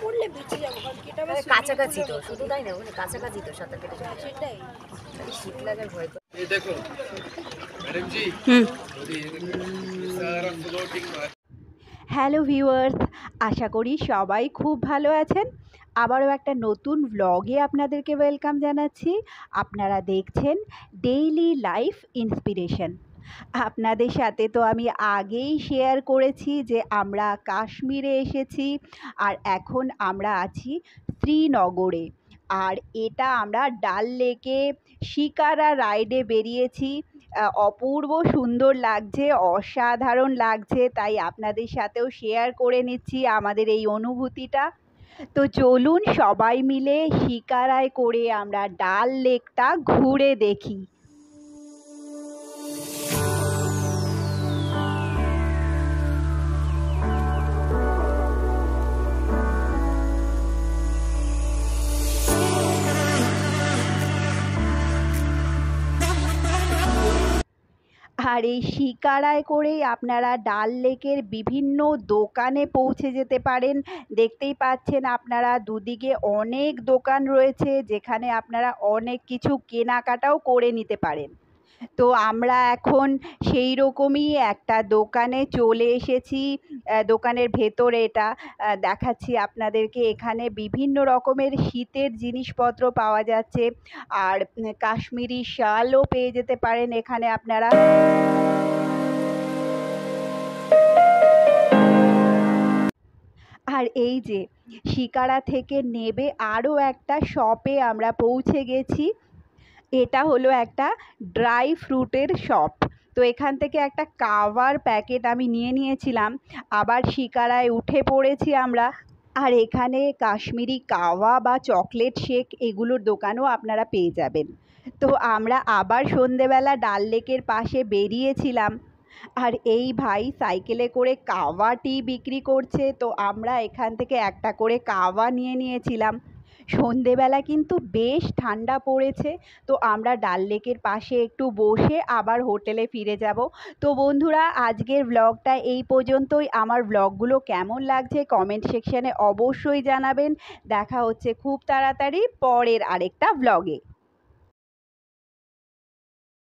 পড়লে বেঁচে যাবো, কারণ কি এটা আমার কাছাকাছি তো, শুধু তাই না, ওখানে কাছাকাছি তো সাঁতার কেটে যাবে। সেটাই। শীত লাগার ভয় করে। ये देखो मैडम जी, सारा फ्लोटिंग হ্যালো ভিউয়ার্স, আশা করি সবাই খুব ভালো আছেন। আবারও একটা নতুন ব্লগে আপনাদেরকে ওয়েলকাম জানাচ্ছি। আপনারা দেখছেন ডেইলি লাইফ ইন্সপিরেশন। আপনাদের সাথে তো আমি আগেই শেয়ার করেছি যে আমরা কাশ্মীরে এসেছি, আর এখন আমরা আছি শ্রীনগরে। আর এটা আমরা ডাল লেকে শিকারা রাইডে বেরিয়েছি। অপূর্ব সুন্দর লাগছে, অসাধারণ লাগছে, তাই আপনাদের সাথেও শেয়ার করে নিচ্ছি আমাদের এই অনুভূতিটা। তো চলুন সবাই মিলে শিকারায় করে আমরা ডাল লেকটা ঘুরে দেখি। আর এই শিকারায় করেই আপনারা ডাল লেকের বিভিন্ন দোকানে পৌঁছে যেতে পারেন। দেখতেই পাচ্ছেন আপনারা দুদিকে অনেক দোকান রয়েছে, যেখানে আপনারা অনেক কিছু কেনাকাটাও করে নিতে পারেন। তো আমরা এখন সেই রকমই একটা দোকানে চলে এসেছি। দোকানের ভেতরে এটা দেখাচ্ছি আপনাদেরকে। এখানে বিভিন্ন রকমের শীতের জিনিসপত্র পাওয়া যাচ্ছে, আর কাশ্মীরি শালও পেয়ে যেতে পারেন এখানে আপনারা। আর এই যে শিকারা থেকে নেবে আরও একটা শপে আমরা পৌঁছে গেছি। এটা হলো একটা ড্রাই ফ্রুটের শপ। তো এখান থেকে একটা কাভার প্যাকেট আমি নিয়ে নিয়েছিলাম। আবার শিকারায় উঠে পড়েছি আমরা। আর এখানে কাশ্মীরি কাওয়া বা চকলেট শেক এগুলোর দোকানও আপনারা পেয়ে যাবেন। তো আমরা আবার সন্ধেবেলা ডাল লেকের পাশে বেরিয়েছিলাম, আর এই ভাই সাইকেলে করে কাওয়া টি বিক্রি করছে। তো আমরা এখান থেকে একটা করে কাওয়া নিয়ে নিয়েছিলাম। সন্ধেবেলা কিন্তু বেশ ঠান্ডা পড়েছে, তো আমরা ডাল লেকের পাশে একটু বসে আবার হোটেলে ফিরে যাব। তো বন্ধুরা, আজকের ব্লগটা এই পর্যন্তই। আমার ব্লগগুলো কেমন লাগছে কমেন্ট সেকশানে অবশ্যই জানাবেন। দেখা হচ্ছে খুব তাড়াতাড়ি পরের আরেকটা ব্লগে।